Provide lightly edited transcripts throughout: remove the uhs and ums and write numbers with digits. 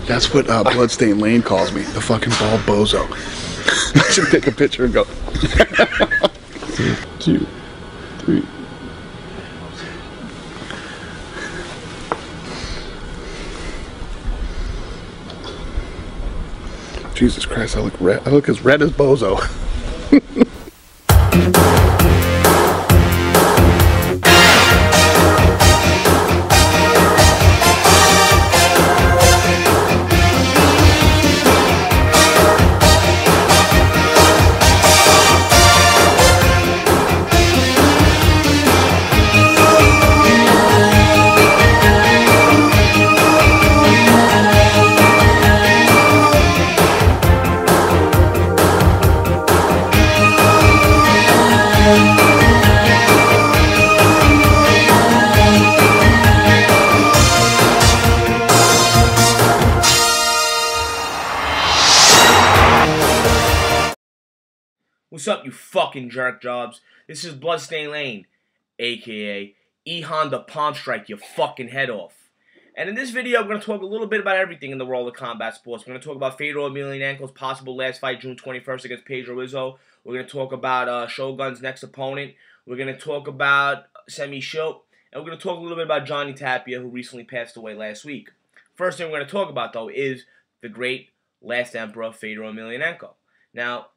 That's what Bloodstain Lane calls me, the fucking bald bozo. I should take a picture and go. 2, 3. Jesus Christ, I look red. I look as red as bozo. What's up, you fucking jerk jobs? This is Bloodstain Lane, aka E-Honda Palm Strike your fucking head off. And in this video, I'm going to talk a little bit about everything in the world of combat sports. We're going to talk about Fedor Emelianenko's possible last fight, June 21st against Pedro Izzo. We're going to talk about Shogun's next opponent. We're going to talk about Semmy Schilt. And we're going to talk a little bit about Johnny Tapia, who recently passed away last week. First thing we're going to talk about, though, is the great last emperor, Fedor Emelianenko. Now,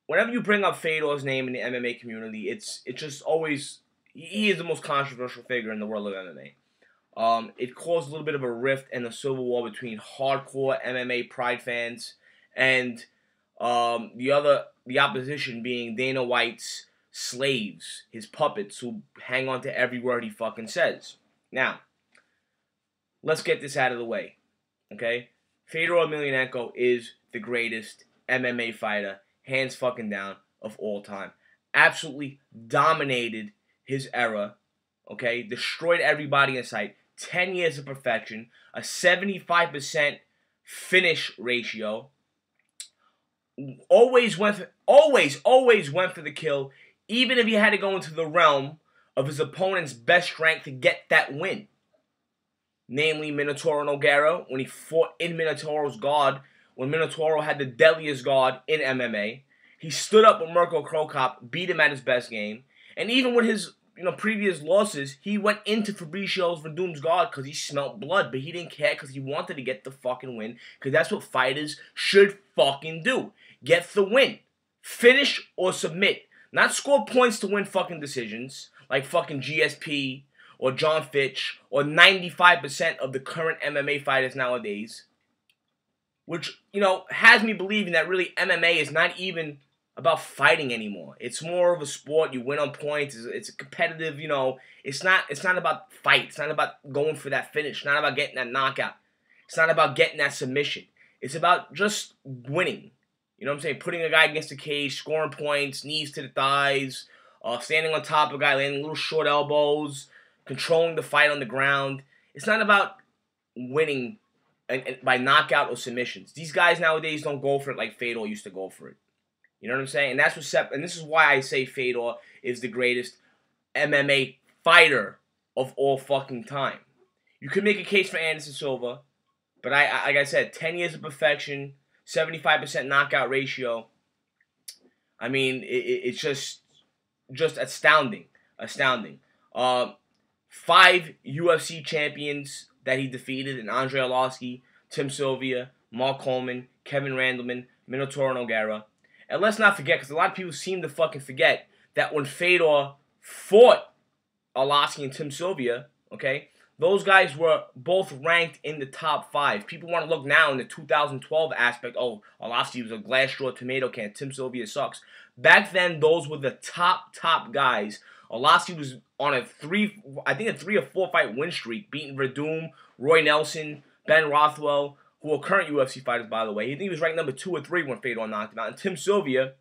whenever you bring up Fedor's name in the MMA community, it's just always, he is the most controversial figure in the world of MMA. It caused a little bit of a rift and a civil war between hardcore MMA pride fans and the opposition being Dana White's slaves, his puppets, who hang on to every word he fucking says. Now, let's get this out of the way, okay? Fedor Emelianenko is the greatest MMA fighter, hands fucking down, of all time. Absolutely dominated his era, okay? Destroyed everybody in sight. 10 years of perfection. A 75% finish ratio. Always went for the kill, even if he had to go into the realm of his opponent's best strength to get that win. Namely, Minotauro Nogueira, when he fought in Minotauro's guard, when Minotauro had the deadliest guard in MMA. He stood up with Mirko Cro Cop, beat him at his best game. And even with his previous losses, he went into Fabricio's Verdum's guard because he smelt blood. But he didn't care because he wanted to get the fucking win. Because that's what fighters should fucking do. Get the win. Finish or submit. Not score points to win fucking decisions. Like fucking GSP or John Fitch or 95% of the current MMA fighters nowadays. Which, has me believing that really MMA is not even about fighting anymore. It's more of a sport. You win on points. It's a competitive, it's not about fight. It's not about going for that finish. It's not about getting that knockout. It's not about getting that submission. It's about just winning. You know what I'm saying? Putting a guy against the cage, scoring points, knees to the thighs, standing on top of a guy, landing little short elbows, controlling the fight on the ground. It's not about winning and by knockout or submissions. These guys nowadays don't go for it like Fedor used to go for it. You know what I'm saying? And that's and this is why I say Fedor is the greatest MMA fighter of all fucking time. You could make a case for Anderson Silva, but like I said, 10 years of perfection, 75% knockout ratio. I mean, it's just astounding. Astounding. 5 UFC champions that he defeated in Andrei Arlovski, Tim Sylvia, Mark Coleman, Kevin Randleman, Minotauro Nogueira. And let's not forget, because a lot of people seem to fucking forget, that when Fedor fought Arlovski and Tim Sylvia, okay, those guys were both ranked in the top 5. People want to look now in the 2012 aspect, oh, Arlovski was a glass straw tomato can, Tim Sylvia sucks. Back then, those were the top guys. Arlovski was on a 3 or 4 fight win streak, beating Verdum, Roy Nelson, Ben Rothwell, who are current UFC fighters, by the way. I think he was ranked number 2 or 3 when Fedor knocked him out. And Tim Sylvia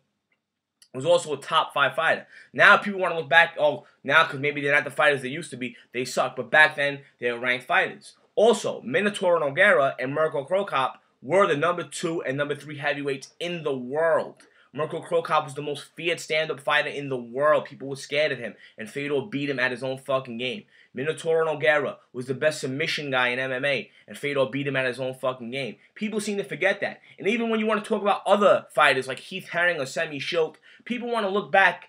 was also a top 5 fighter. Now people want to look back, now because maybe they're not the fighters they used to be, they suck. But back then, they were ranked fighters. Also, Minotauro Nogueira and Mirko Cro Cop were the number 2 and number 3 heavyweights in the world Mirko Cro Cop was the most feared stand-up fighter in the world. People were scared of him, and Fedor beat him at his own fucking game. Minotauro Nogueira was the best submission guy in MMA, and Fedor beat him at his own fucking game. People seem to forget that. And even when you want to talk about other fighters like Heath Herring or Semmy Schilt, people want to look back.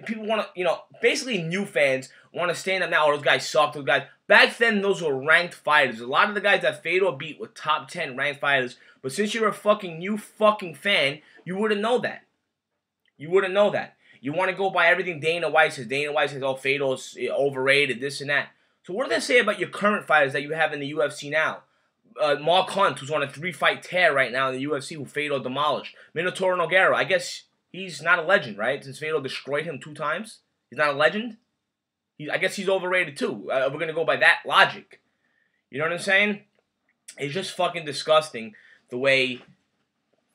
People want to, basically new fans want to stand up now. Oh, those guys suck. Those guys. Back then, those were ranked fighters. A lot of the guys that Fedor beat were top 10 ranked fighters. But since you're a fucking new fucking fan, you wouldn't know that. You wouldn't know that. You want to go by everything Dana White says. Dana White says, oh, Fedor's overrated, this and that. So what do they say about your current fighters that you have in the UFC now? Mark Hunt, who's on a 3-fight tear right now in the UFC, who Fedor demolished. Minotauro Nogueira, I guess he's not a legend, right? Since Fedor destroyed him 2 times. He's not a legend? I guess he's overrated too. We're going to go by that logic. You know what I'm saying? It's just fucking disgusting the way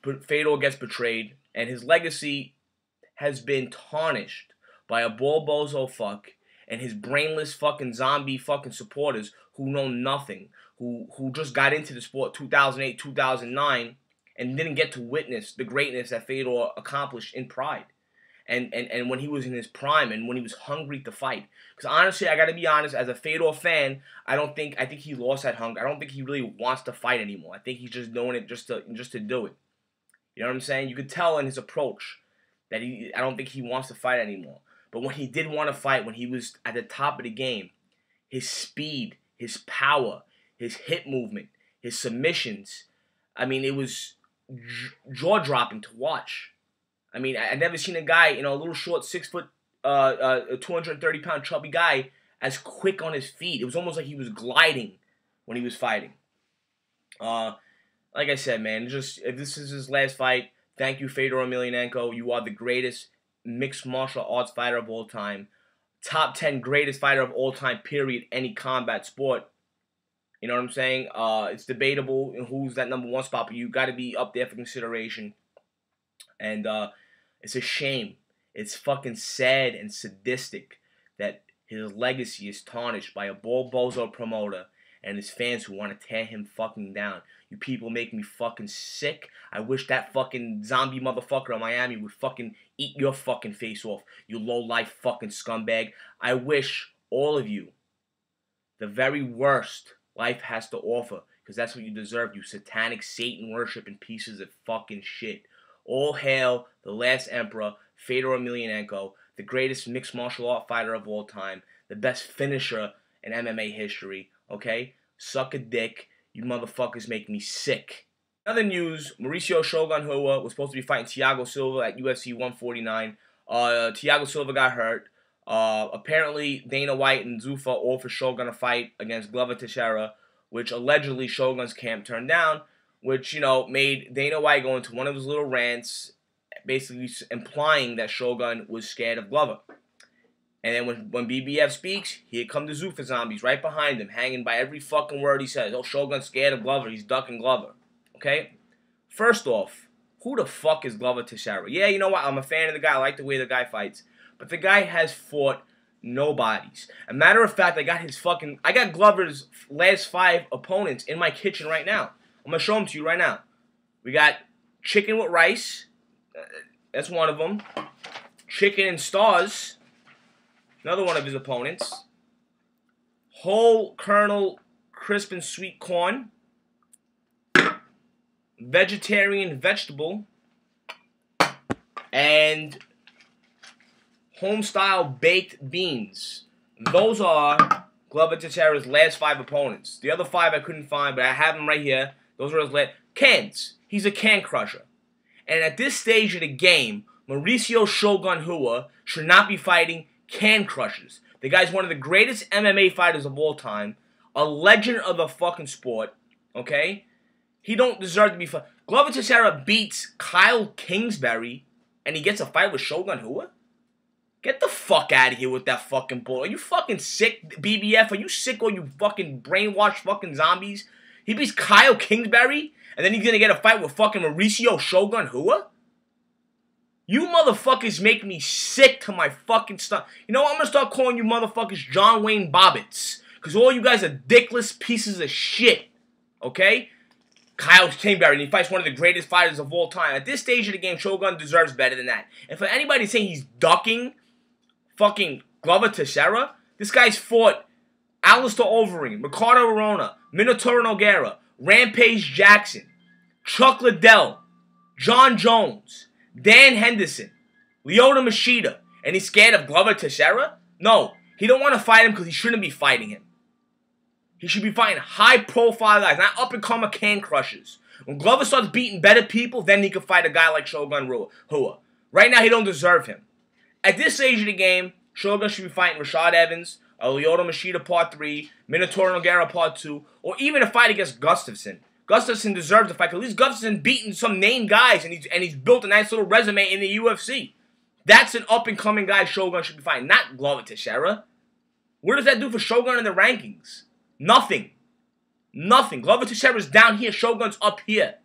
Fedor gets betrayed. And his legacy has been tarnished by a ball bozo fuck and his brainless fucking zombie fucking supporters who know nothing. Who just got into the sport 2008, 2009 and didn't get to witness the greatness that Fedor accomplished in Pride. And when he was in his prime and when he was hungry to fight. Because honestly, I got to be honest, as a Fedor fan, I think he lost that hunger. I don't think he really wants to fight anymore. I think he's just doing it just to do it. You know what I'm saying? You could tell in his approach that I don't think he wants to fight anymore. But when he did want to fight, when he was at the top of the game, his speed, his power, his hip movement, his submissions, I mean, it was jaw-dropping to watch. I mean, I've never seen a guy, a little short, 6 foot, 230-pound chubby guy as quick on his feet. It was almost like he was gliding when he was fighting. Like I said, man, if this is his last fight, thank you, Fedor Emelianenko. You are the greatest mixed martial arts fighter of all time. Top 10 greatest fighter of all time, period, any combat sport. You know what I'm saying? It's debatable who's that #1 spot, but you got to be up there for consideration. And it's a shame. It's fucking sad and sadistic that his legacy is tarnished by a ball bozo promoter and his fans who want to tear him fucking down. You people make me fucking sick. I wish that fucking zombie motherfucker in Miami would fucking eat your fucking face off, you low-life fucking scumbag. I wish all of you the very worst life has to offer, because that's what you deserve, you satanic Satan-worshipping pieces of fucking shit. All hail the last emperor, Fedor Emelianenko, the greatest mixed martial art fighter of all time, the best finisher in MMA history, okay? Suck a dick. You motherfuckers make me sick. Other news, Mauricio Shogun Rua was supposed to be fighting Thiago Silva at UFC 149. Thiago Silva got hurt. Apparently, Dana White and Zuffa offered Shogun a fight against Glover Texiera, which allegedly Shogun's camp turned down, which, made Dana White go into one of his little rants, basically implying that Shogun was scared of Glover. And then when BBF speaks, here come the Zuffa zombies right behind him, hanging by every fucking word he says. Oh, Shogun's scared of Glover. He's ducking Glover. Okay? First off, who the fuck is Glover Texiera? Yeah, you know what? I'm a fan of the guy. I like the way the guy fights. But the guy has fought nobodies. A matter of fact, I got Glover's last 5 opponents in my kitchen right now. I'm going to show them to you right now. We got chicken with rice. That's one of them. Chicken and stars. Another one of his opponents. Whole kernel crisp and sweet corn. Vegetarian vegetable. And home-style baked beans. Those are Glover Texiera's last 5 opponents. The other 5 I couldn't find, but I have them right here. Those are his last. Cans. He's a can crusher. And at this stage of the game, Mauricio Shogun Rua should not be fighting can crushers. The guy's one of the greatest MMA fighters of all time. A legend of the fucking sport. Okay? He don't deserve to be fighting. Glover Texiera beats Kyle Kingsbury and he gets a fight with Shogun Rua? Get the fuck out of here with that fucking bull. Are you fucking sick, BBF? Are you sick or you fucking brainwashed fucking zombies? He beats Kyle Kingsbury and then he's gonna get a fight with fucking Mauricio Shogun Rua? You motherfuckers make me sick to my fucking stomach. You know what? I'm gonna start calling you motherfuckers John Wayne Bobbitts. Because all you guys are dickless pieces of shit. Okay? Kyle Kingsbury, and he fights one of the greatest fighters of all time. At this stage of the game, Shogun deserves better than that. And for anybody saying he's ducking fucking Glover Texiera, this guy's fought Alistair Overeem, Ricardo Arona, Minotauro Nogueira, Rampage Jackson, Chuck Liddell, John Jones, Dan Henderson, Lyoto Machida, and he's scared of Glover Texiera? No, he don't want to fight him because he shouldn't be fighting him. He should be fighting high-profile guys, not up-and-comer can crushers. When Glover starts beating better people, then he can fight a guy like Shogun Rua. Right now, he don't deserve him. At this stage of the game, Shogun should be fighting Rashad Evans, Lyoto Machida Part 3, Minotauro Nogueira Part 2, or even a fight against Gustafsson. Gustafsson deserves the fight, because at least Gustafsson beating some named guys, and he's built a nice little resume in the UFC. That's an up-and-coming guy Shogun should be fighting, not Glover Texiera. What does that do for Shogun in the rankings? Nothing. Nothing. Glover Texiera's down here. Shogun's up here.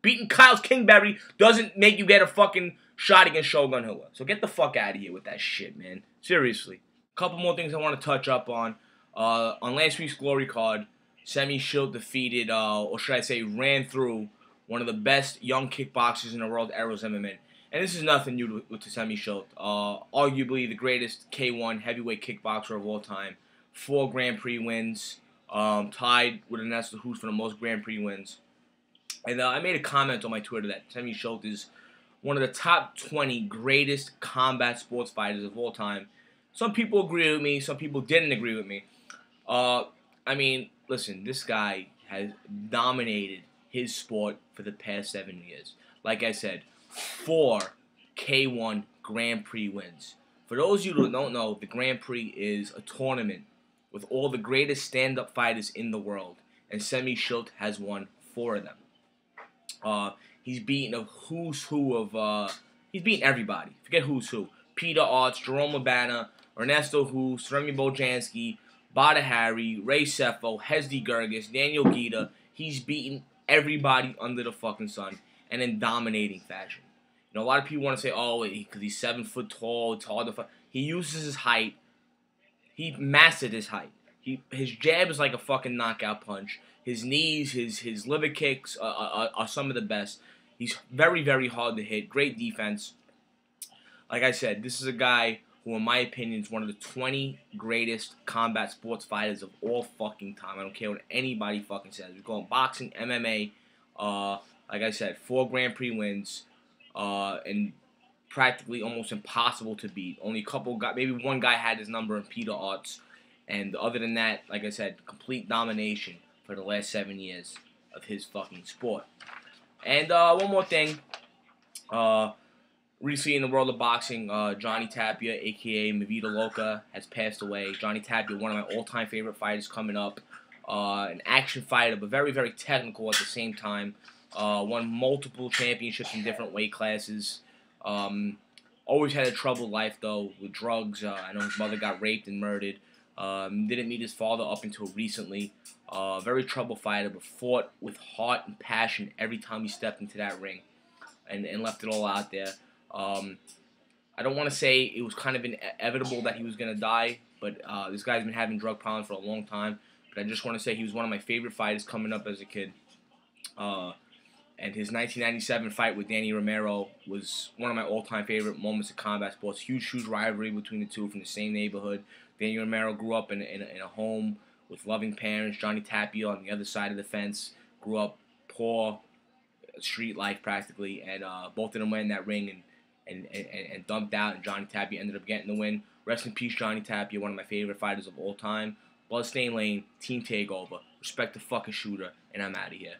Beating Kyle Kingsbury doesn't make you get a fucking shot against Shogun Rua. So get the fuck out of here with that shit, man. Seriously. A couple more things I want to touch up on. On last week's Glory card, Semmy Schilt defeated, or should I say, ran through one of the best young kickboxers in the world, Errol Zimmerman. And this is nothing new to Semmy Schilt. Arguably the greatest K1 heavyweight kickboxer of all time. 4 Grand Prix wins. Tied with Ernesto Hoost for the most Grand Prix wins. And I made a comment on my Twitter that Semmy Schilt is one of the top 20 greatest combat sports fighters of all time. Some people agree with me. Some people didn't agree with me. I mean, listen, this guy has dominated his sport for the past 7 years. Like I said, 4 K1 Grand Prix wins. For those of you who don't know, the Grand Prix is a tournament with all the greatest stand-up fighters in the world, and Semmy Schilt has won 4 of them. He's beaten a who's who of, he's beaten everybody. Forget who's who. Peter Arts, Jerome Urbana, Ernesto Hoost, Remy Bojanski, Bada Hari, Ray Sefo, Hesdy Gerges, Daniel Guida. He's beaten everybody under the fucking sun, and in dominating fashion. You know, a lot of people want to say, oh, because he's 7 foot tall, it's hard to fight. He uses his height. He mastered his height. His jab is like a fucking knockout punch. His knees, his liver kicks are some of the best. He's very, very hard to hit. Great defense. Like I said, this is a guy who, in my opinion, is one of the 20 greatest combat sports fighters of all fucking time. I don't care what anybody fucking says. We call him boxing, MMA. Like I said, 4 Grand Prix wins, and practically almost impossible to beat. Only a couple guys, maybe one guy had his number in Peter Arts, and other than that, like I said, complete domination for the last 7 years of his fucking sport. And one more thing, recently in the world of boxing, Johnny Tapia, aka Mavita Loca, has passed away. Johnny Tapia, one of my all-time favorite fighters coming up, an action fighter, but very, very technical at the same time. Won multiple championships in different weight classes. Always had a troubled life, though, with drugs. I know his mother got raped and murdered. Didn't meet his father up until recently. Very troubled fighter, but fought with heart and passion every time he stepped into that ring, and left it all out there. I don't want to say it was kind of inevitable that he was going to die, but this guy's been having drug problems for a long time. But I just want to say he was one of my favorite fighters coming up as a kid. And his 1997 fight with Danny Romero was one of my all-time favorite moments of combat sports. Huge rivalry between the two from the same neighborhood. Danny Romero grew up in a home with loving parents. Johnny Tapia on the other side of the fence grew up poor, street life practically. And both of them went in that ring and dumped out. And Johnny Tapia ended up getting the win. Rest in peace, Johnny Tapia, one of my favorite fighters of all time. Bloodstain Lane, Team Takeover. Respect the fucking shooter, and I'm out of here.